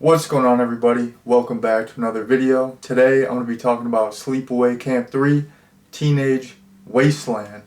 What's going on, everybody? Welcome back to another video. Today I'm going to be talking about Sleepaway Camp 3 Teenage Wasteland.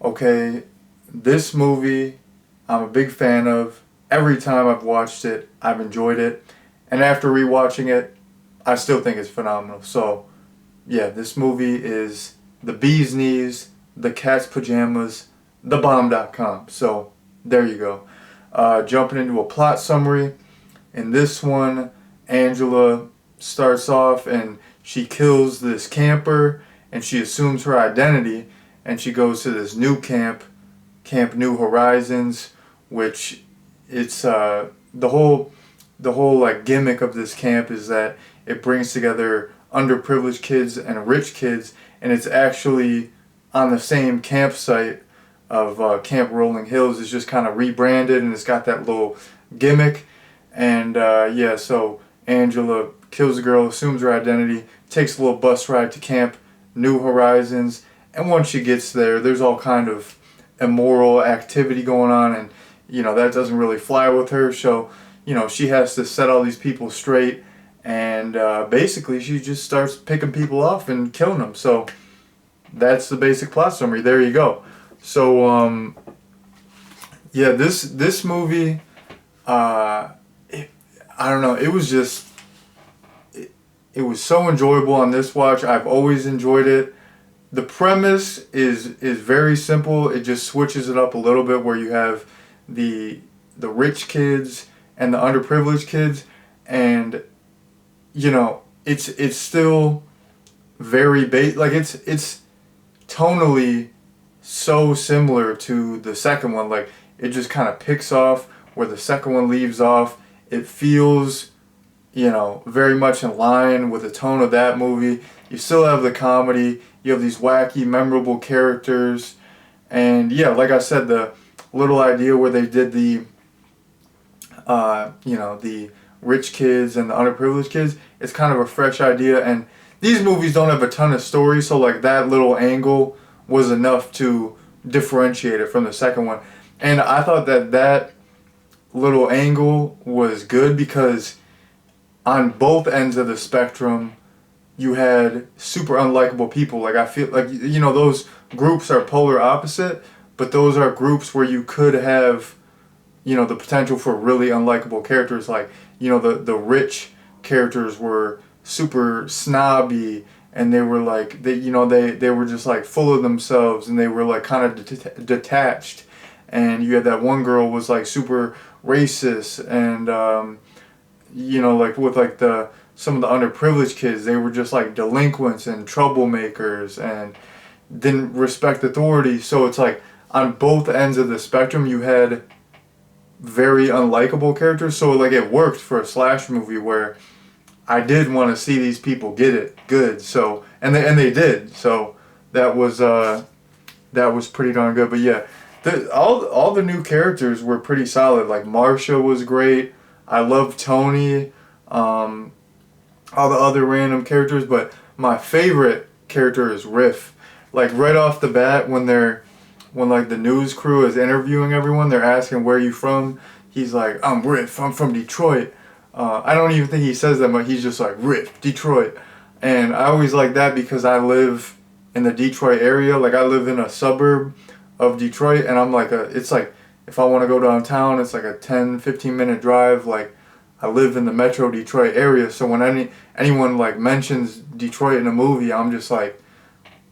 Okay, this movie I'm a big fan of. Every time I've watched it, I've enjoyed it. And after rewatching it, I still think it's phenomenal. So, yeah, this movie is the bee's knees, the cat's pajamas, the bomb.com. So, there you go. Jumping into a plot summary. In this one, Angela starts off and she kills this camper and she assumes her identity and she goes to this new camp, Camp New Horizons, which it's the whole like gimmick of this camp is that it brings together underprivileged kids and rich kids, and it's actually on the same campsite of Camp Rolling Hills. It's just kind of rebranded and it's got that little gimmick. And yeah, so Angela kills the girl, assumes her identity, takes a little bus ride to Camp New Horizons, and once she gets there, there's all kind of immoral activity going on, and you know that doesn't really fly with her. So you know she has to set all these people straight, and basically she just starts picking people off and killing them. So that's the basic plot summary. There you go. So yeah, this movie. I don't know, it was just, it was so enjoyable on this watch. I've always enjoyed it. The premise is very simple. It just switches it up a little bit where you have the rich kids and the underprivileged kids, and you know, it's still very like it's tonally so similar to the second one. Like it just kind of picks off where the second one leaves off. It feels, you know, very much in line with the tone of that movie. You still have the comedy. You have these wacky, memorable characters. And yeah, like I said, the little idea where they did the, you know, the rich kids and the underprivileged kids, it's kind of a fresh idea. And these movies don't have a ton of story, so like that little angle was enough to differentiate it from the second one. And I thought that little angle was good because on both ends of the spectrum you had super unlikable people. Like I feel like, you know, those groups are polar opposite, but those are groups where you could have, you know, the potential for really unlikable characters. Like, you know, the rich characters were super snobby, and they were like, they were just like full of themselves, and they were like kind of detached. And you had that one girl was like super racist, and you know, like with like some of the underprivileged kids, they were just like delinquents and troublemakers and didn't respect authority. So it's like on both ends of the spectrum you had very unlikable characters. So like it worked for a slash movie where I did want to see these people get it good. So and they did. So that was pretty darn good. But yeah. All the new characters were pretty solid. Like Marsha was great. I love Tony. All the other random characters, but my favorite character is Riff. Like right off the bat, when like the news crew is interviewing everyone, they're asking where you from. He's like, I'm Riff. I'm from Detroit. I don't even think he says that, but he's just like Riff, Detroit. And I always like that because I live in the Detroit area. Like I live in a suburb of Detroit, and I'm like it's like if I want to go downtown, it's like a 10-15 minute drive. Like I live in the Metro Detroit area, so when anyone like mentions Detroit in a movie, I'm like,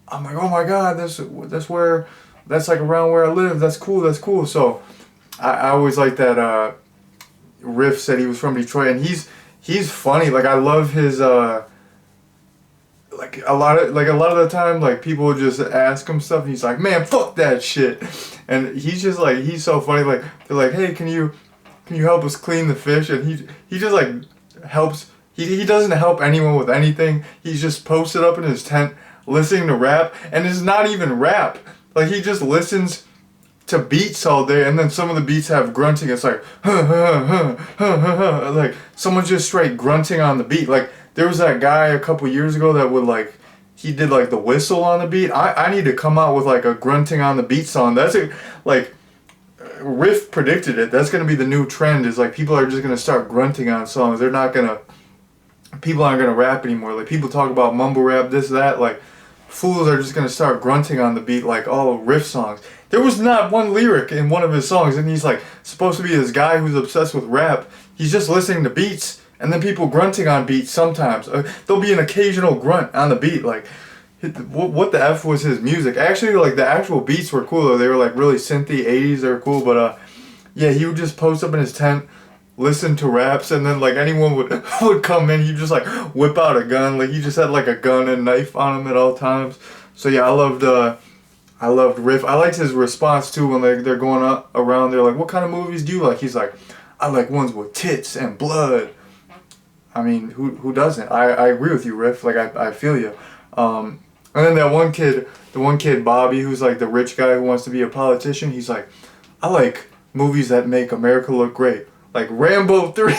oh my god, that's like around where I live. That's cool. So I always like that. Riff said he was from Detroit, and he's funny. Like I love his like a lot of the time, like people would just ask him stuff and he's like, man, fuck that shit. And he's just like, he's so funny. Like they're like, hey, can you help us clean the fish? And he just like helps. He doesn't help anyone with anything. He's just posted up in his tent listening to rap, and it's not even rap. Like he just listens to beats all day, and then some of the beats have grunting. It's like like someone's just straight grunting on the beat. Like there was that guy a couple years ago that would like, he did like the whistle on the beat. I need to come out with like a grunting on the beat song. That's it. Like Riff predicted it. That's gonna be the new trend. Is like people are just gonna start grunting on songs. They're not gonna. People aren't gonna rap anymore. Like people talk about mumble rap, this that. Like fools are just gonna start grunting on the beat, like all Riff songs. There was not one lyric in one of his songs, and he's like supposed to be this guy who's obsessed with rap. He's just listening to beats, and then people grunting on beats sometimes. There'll be an occasional grunt on the beat, like. What the F was his music? Actually, like, the actual beats were cool, though. They were, like, really synthy 80s. They were cool, but, yeah, he would just post up in his tent, listen to raps, and then, like, anyone would come in, he'd just, like, whip out a gun. Like, he just had, like, a gun and knife on him at all times. So, yeah, I loved Riff. I liked his response, too, when they're going around. They're like, what kind of movies do you like? He's like, I like ones with tits and blood. I mean, who doesn't? I agree with you, Riff. Like, I feel you. And then that one kid, the one kid, Bobby, who's like the rich guy who wants to be a politician, he's like, I like movies that make America look great. Like Rambo 3.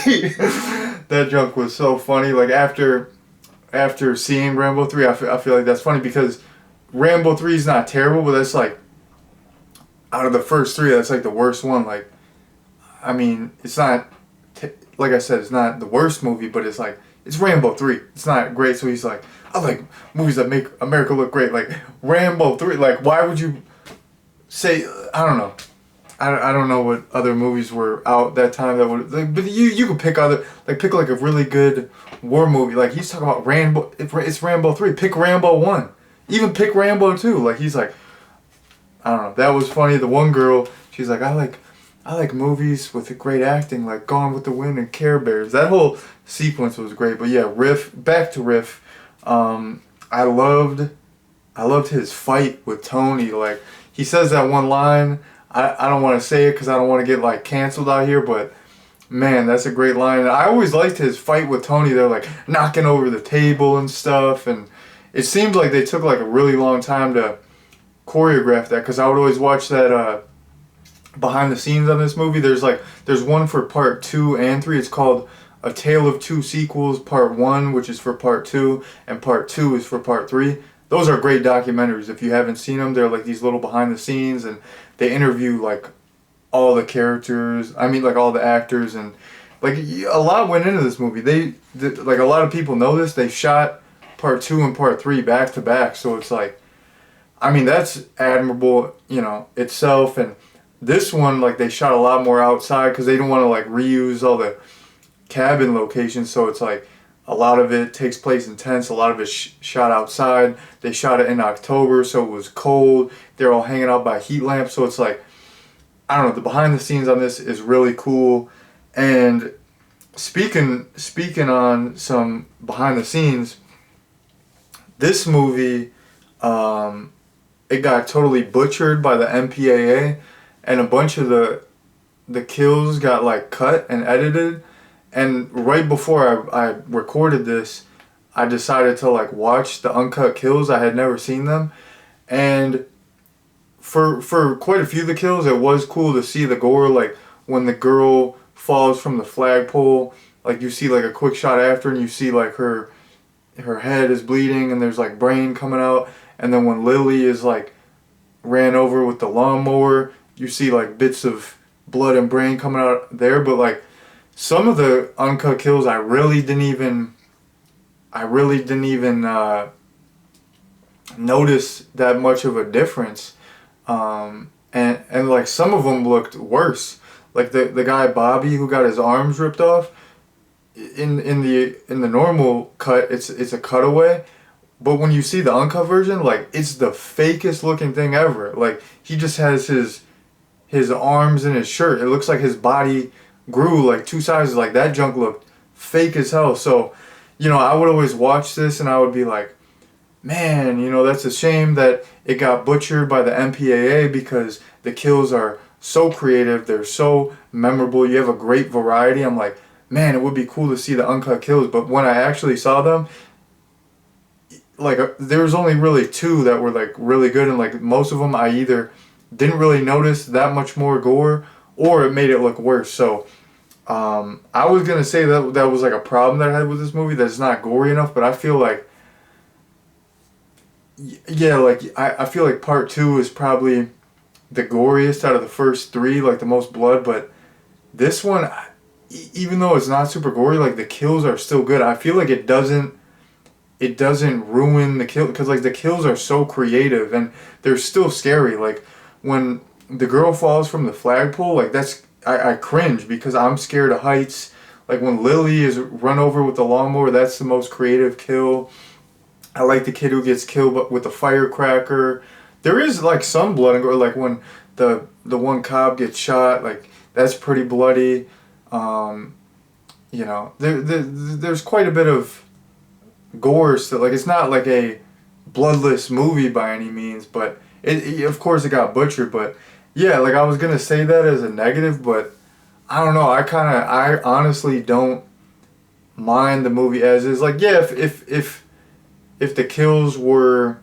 That joke was so funny. Like after seeing Rambo 3, I feel like that's funny because Rambo 3 is not terrible, but that's like, out of the first three, that's like the worst one. Like, I mean, it's not, like I said, it's not the worst movie, but it's like, it's Rambo 3. It's not great, so he's like, I like movies that make America look great. Like, Rambo 3. Like, why would you say, I don't know. I don't know what other movies were out that time that would, like, but you could pick other, like, pick like a really good war movie. Like, he's talking about Rambo, it's Rambo 3. Pick Rambo 1. Even pick Rambo 2. Like, he's like, I don't know. That was funny. The one girl, she's like, I like movies with great acting, like Gone with the Wind and Care Bears. That whole sequence was great. But yeah, Riff, back to Riff. I loved his fight with Tony. Like, he says that one line. I don't want to say it because I don't want to get like canceled out here, but man, that's a great line. And I always liked his fight with Tony. They're like knocking over the table and stuff, and it seemed like they took like a really long time to choreograph that because I would always watch that behind the scenes on this movie. There's one for part 2 and 3. It's called A Tale of Two Sequels, part 1, which is for part 2, and part 2 is for part 3. Those are great documentaries. If you haven't seen them, they're like these little behind the scenes, and they interview like all the characters. I mean, like all the actors, and like a lot went into this movie. Like a lot of people know this. They shot part 2 and part 3 back to back, so it's like, I mean, that's admirable, itself. And this one, like, they shot a lot more outside because they didn't want to like reuse all the cabin locations, so it's like a lot of it takes place in tents, a lot of it shot outside. They shot it in October, so it was cold. They're all hanging out by heat lamps, so it's like, I don't know, the behind the scenes on this is really cool. And speaking on some behind the scenes, this movie, it got totally butchered by the MPAA, and a bunch of the kills got like cut and edited. And right before I recorded this, I decided to like watch the uncut kills. I had never seen them, and for quite a few of the kills, it was cool to see the gore. Like when the girl falls from the flagpole, like you see like a quick shot after, and you see like her head is bleeding, and there's like brain coming out. And then when Lily is like ran over with the lawnmower, you see like bits of blood and brain coming out there. But like some of the uncut kills, I really didn't even notice that much of a difference. And like some of them looked worse. Like the guy Bobby who got his arms ripped off. In the normal cut, it's a cutaway. But when you see the uncut version, like, it's the fakest looking thing ever. Like, he just has his arms in his shirt. It looks like his body grew like 2 sizes. Like, that junk looked fake as hell. So, I would always watch this and I would be like, man, that's a shame that it got butchered by the MPAA because the kills are so creative. They're so memorable. You have a great variety. I'm like, man, it would be cool to see the uncut kills. But when I actually saw them, like, there was only really 2 that were like really good, and like most of them I either didn't really notice that much more gore or it made it look worse. So I was gonna say that was like a problem that I had with this movie, that it's not gory enough. But I feel like, yeah, like I feel like part 2 is probably the goriest out of the first three, like the most blood. But this one, even though it's not super gory, like the kills are still good. I feel like it doesn't ruin the kill, because like the kills are so creative and they're still scary. Like when the girl falls from the flagpole, like I cringe because I'm scared of heights. Like when Lily is run over with the lawnmower, that's the most creative kill. I like the kid who gets killed with a firecracker. There is like some blood and gore, like when the one cop gets shot, like that's pretty bloody. Um, there's quite a bit of gore still. Like it's not like a bloodless movie by any means, but of course it got butchered. But yeah, like I was gonna say that as a negative, but I don't know. I honestly don't mind the movie as is. Like yeah, if the kills were,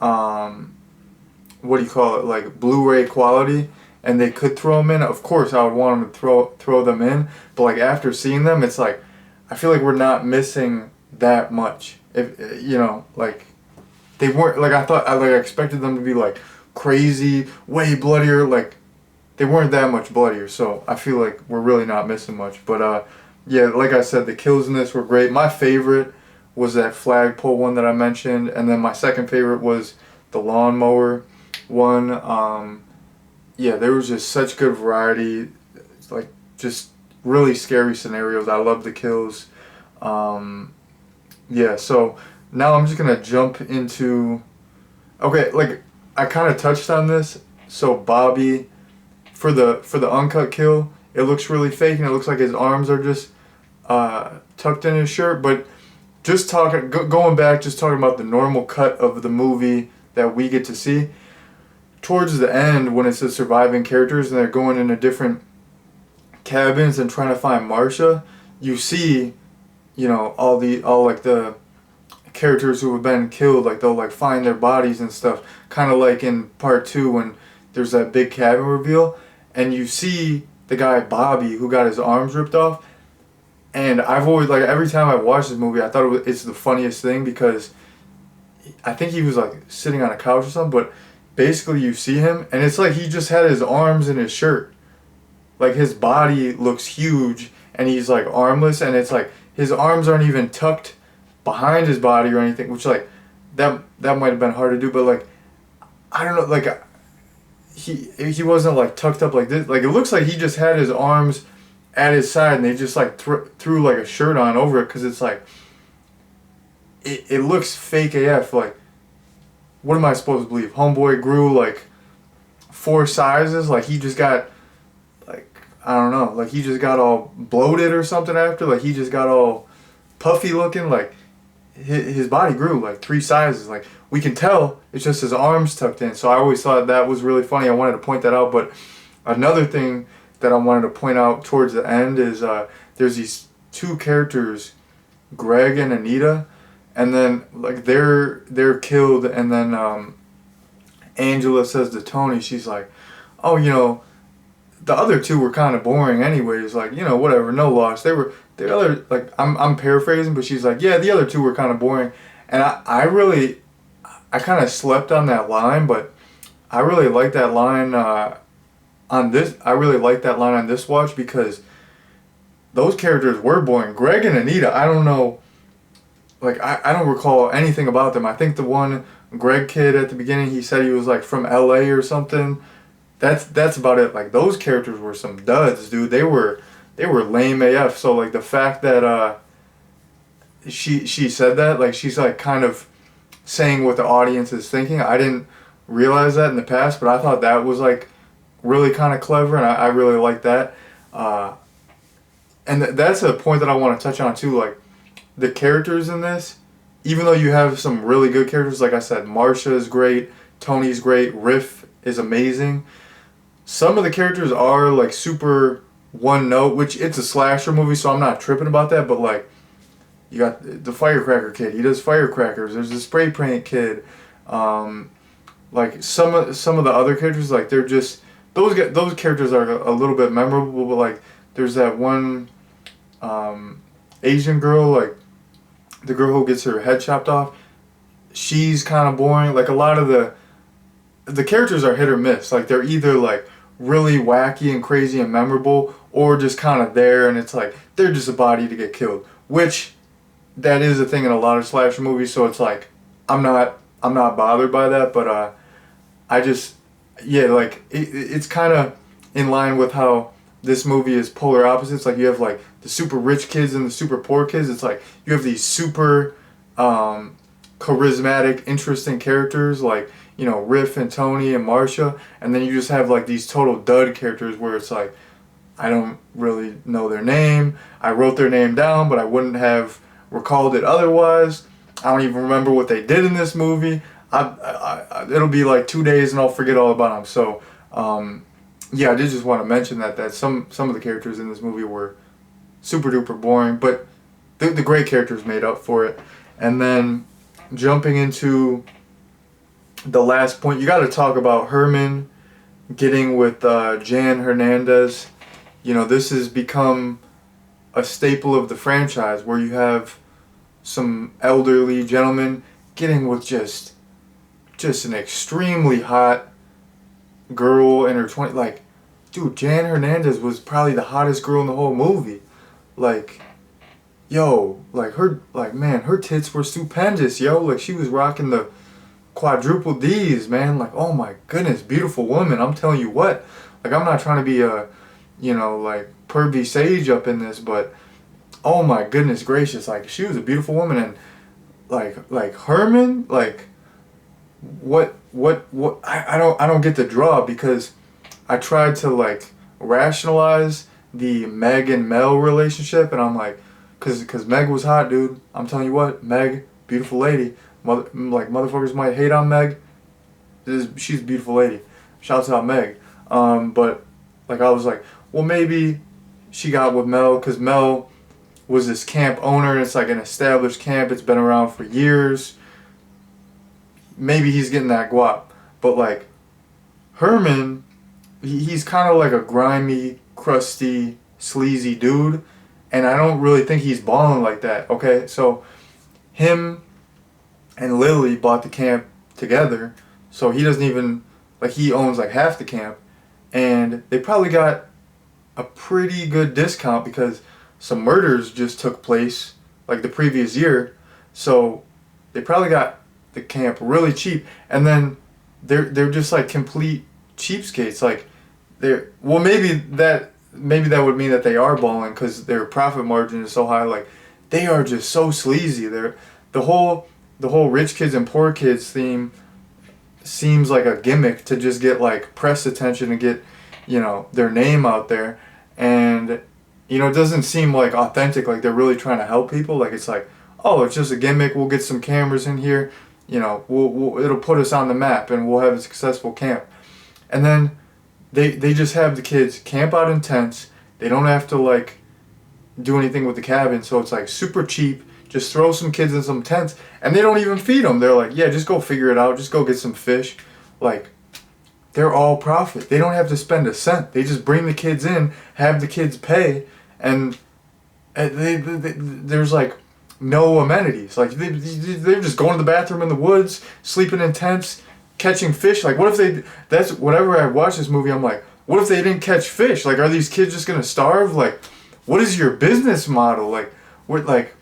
what do you call it, like Blu-ray quality, and they could throw them in, of course I would want them to throw them in. But like after seeing them, it's like I feel like we're not missing that much. If like they weren't, like I thought, I expected them to be like crazy, way bloodier. Like they weren't that much bloodier, so I feel like we're really not missing much. But yeah, like I said, the kills in this were great. My favorite was that flagpole one that I mentioned, and then my second favorite was the lawnmower one. Yeah, there was just such good variety, like just really scary scenarios. I love the kills. Yeah, so now I'm just gonna jump into, okay, like I kind of touched on this. So Bobby, for the uncut kill, it looks really fake and it looks like his arms are just tucked in his shirt. But just going back, just talking about the normal cut of the movie that we get to see towards the end, when it's the surviving characters and they're going into different cabins and trying to find Marsha, you see, all like the characters who have been killed, like they'll like find their bodies and stuff, kind of like in part 2 when there's that big cabin reveal, and you see the guy Bobby who got his arms ripped off. And I've always, like, every time I watch this movie, I thought it's the funniest thing, because I think he was like sitting on a couch or something, but basically you see him and it's like he just had his arms in his shirt. Like his body looks huge and he's like armless, and it's like his arms aren't even tucked behind his body or anything, which like that might have been hard to do. But like I don't know, like he wasn't like tucked up like this. Like it looks like he just had his arms at his side and they just like threw like a shirt on over it, because it's like it looks fake AF. Like what am I supposed to believe? Homeboy grew like 4 sizes. Like he just got, like, I don't know, like he just got all bloated or something after. Like he just got all puffy looking. Like his body grew like 3 sizes. Like we can tell it's just his arms tucked in. So I always thought that was really funny. I wanted to point that out. But another thing that I wanted to point out towards the end is there's these 2 characters, Greg and Anita, and then like they're killed, and then Angela says to Tony, she's like, oh, the other 2 were kind of boring anyways, like, whatever, no loss. They were the other, like, I'm paraphrasing, but she's like, yeah, the other 2 were kind of boring. And I kind of slept on that line, but I really like that line on this watch, because those characters were boring. Greg and Anita, I don't know, like I don't recall anything about them. I think the one Greg kid at the beginning, he said he was like from LA or something. That's about it. Like those characters were some duds, dude. They were lame AF. So like the fact that she said that, like she's like kind of saying what the audience is thinking. I didn't realize that in the past, but I thought that was like really kind of clever, and I really like that. And that's a point that I want to touch on too. Like the characters in this, even though you have some really good characters, like I said, Marsha is great, Tony's great, Riff is amazing. Some of the characters are like super one note, which it's a slasher movie, so I'm not tripping about that. But like, you got the firecracker kid, he does firecrackers. There's the spray paint kid. Like some of the other characters, like they're just those characters are a little bit memorable. But like, there's that one Asian girl, like the girl who gets her head chopped off. She's kind of boring. Like a lot of the the characters are hit or miss. Like they're either like really wacky and crazy and memorable, or just kind of there, and it's like they're just a body to get killed. Which that is a thing in a lot of slasher movies. So it's like I'm not bothered by that, but I just yeah, like it's kind of in line with how this movie is polar opposites. Like you have like the super rich kids and the super poor kids. It's like you have these super charismatic, interesting characters like, you know, Riff and Tony and Marsha, and then you just have like these total dud characters where it's like I don't really know their name. I wrote their name down, but I wouldn't have recalled it otherwise. I don't even remember what they did in this movie. It'll be like 2 days and I'll forget all about them. So, yeah, I did just want to mention that some of the characters in this movie were super duper boring, but the great characters made up for it. And then jumping into the last point, you got to talk about Herman getting with Jan Hernandez. You know, this has become a staple of the franchise where you have some elderly gentlemen getting with just an extremely hot girl in her 20s. Like, dude, Jan Hernandez was probably the hottest girl in the whole movie. Like, yo, like her, like, man, her tits were stupendous, yo. Like, she was rocking the quadruple D's, man. Like, oh my goodness, beautiful woman. I'm telling you what. Like, I'm not trying to be a, you know, like, pervy sage up in this, but oh my goodness gracious, like, she was a beautiful woman. And like Herman, like, what I don't get the draw, because I tried to like rationalize the Meg and Mel relationship, and I'm like, cause Meg was hot, dude. I'm telling you what, Meg, beautiful lady. Like, motherfuckers might hate on Meg. She's a beautiful lady. Shouts out Meg. But like, I was like, well, maybe she got with Mel because Mel was this camp owner, and it's like an established camp. It's been around for years. Maybe he's getting that guap. But like Herman, he's kind of like a grimy, crusty, sleazy dude, and I don't really think he's balling like that. Okay, so him and Lily bought the camp together, so he doesn't even, like, he owns like half the camp, and they probably got a pretty good discount because some murders just took place like the previous year, so they probably got the camp really cheap. And then they're just like complete cheapskates. Like, they're, well, maybe that would mean that they are balling because their profit margin is so high. Like, they are just so sleazy. They're the whole rich kids and poor kids theme seems like a gimmick to just get like press attention and get, you know, their name out there. And, you know, it doesn't seem like authentic, like they're really trying to help people. Like, it's like, oh, it's just a gimmick, we'll get some cameras in here, you know, it'll put us on the map and we'll have a successful camp. And then they just have the kids camp out in tents. They don't have to like do anything with the cabin, so it's like super cheap. Just throw some kids in some tents, and they don't even feed them. They're like, yeah, just go figure it out. Just go get some fish. Like, they're all profit. They don't have to spend a cent. They just bring the kids in, have the kids pay, and there's like no amenities. Like, they're just going to the bathroom in the woods, sleeping in tents, catching fish. Like, what if they, that's, whenever I watch this movie, I'm like, what if they didn't catch fish? Like, are these kids just gonna starve? Like, what is your business model? Like, what, like,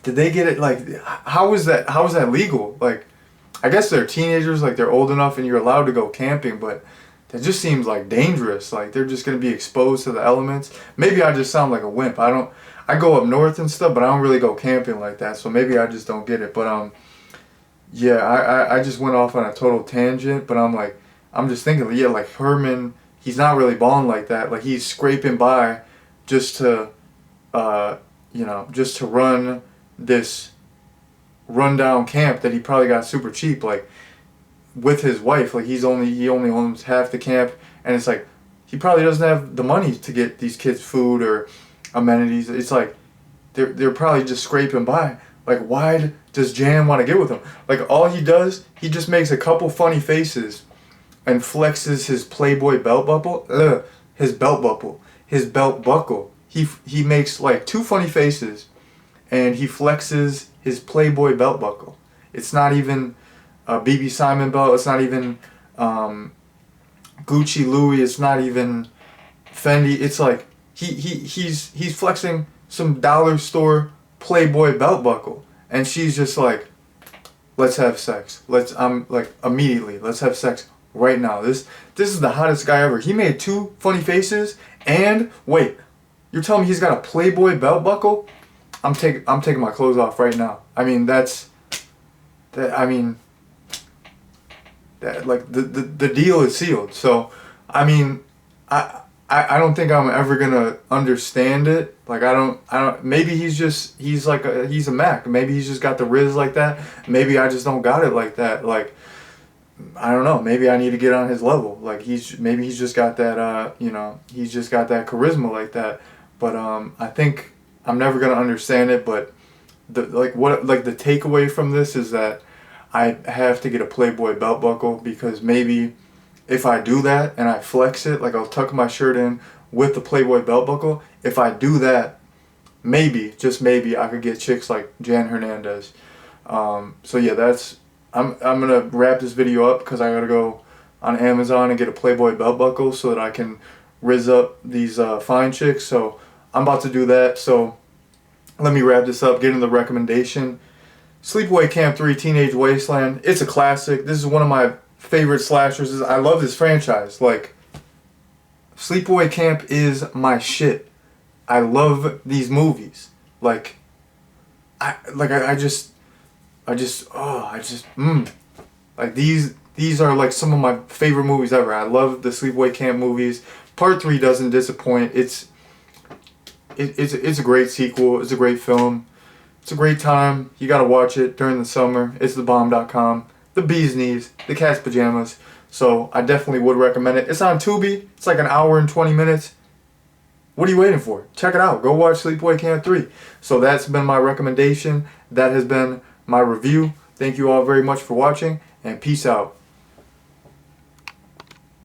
did they get it? Like, how is that legal? Like, I guess they're teenagers, like they're old enough and you're allowed to go camping, but that just seems like dangerous. Like, they're just going to be exposed to the elements. Maybe I just sound like a wimp. I go up north and stuff, but I don't really go camping like that, so maybe I just don't get it. But yeah, I just went off on a total tangent, but I'm just thinking, yeah, like Herman, he's not really balling like that. Like, he's scraping by just to just to run this rundown camp that he probably got super cheap, like, with his wife. Like, he only owns half the camp, and it's like he probably doesn't have the money to get these kids food or amenities. It's like they're probably just scraping by. Like, why does Jan want to get with him? Like, all he does, he just makes a couple funny faces and flexes his Playboy belt buckle. His belt buckle. He makes like two funny faces, and he flexes his Playboy belt buckle. It's not even a BB Simon belt. It's not even Gucci, Louis. It's not even Fendi. It's like he's flexing some dollar store Playboy belt buckle, and she's just like, let's have sex. I'm like, immediately, let's have sex right now. This is the hottest guy ever. He made 2 funny faces, and wait, you're telling me he's got a Playboy belt buckle? I'm taking my clothes off right now. I mean, like the deal is sealed. So, I mean, I don't think I'm ever gonna understand it. Like I don't. Maybe he's a Mac. Maybe he's just got the riz like that. Maybe I just don't got it like that. Like I don't know. Maybe I need to get on his level. Like he's just got that. He's just got that charisma like that. But I think I'm never gonna understand it. But the takeaway from this is that I have to get a Playboy belt buckle, because maybe if I do that and I flex it, like I'll tuck my shirt in with the Playboy belt buckle, if I do that, maybe, just maybe, I could get chicks like Jan Hernandez. So yeah, I'm gonna wrap this video up because I gotta go on Amazon and get a Playboy belt buckle so that I can rizz up these fine chicks. So I'm about to do that. So let me wrap this up, get into the recommendation. Sleepaway Camp 3, Teenage Wasteland. It's a classic. This is one of my favorite slashers. I love this franchise. Like, Sleepaway Camp is my shit. I love these movies. Like these are like some of my favorite movies ever. I love the Sleepaway Camp movies. Part 3 doesn't disappoint. It's a great sequel. It's a great film. It's a great time. You gotta watch it during the summer. It's thebomb.com. The bee's knees. The cat's pajamas. So I definitely would recommend it. It's on Tubi. It's like an hour and 20 minutes. What are you waiting for? Check it out. Go watch Sleepaway Camp 3. So that's been my recommendation. That has been my review. Thank you all very much for watching, and peace out.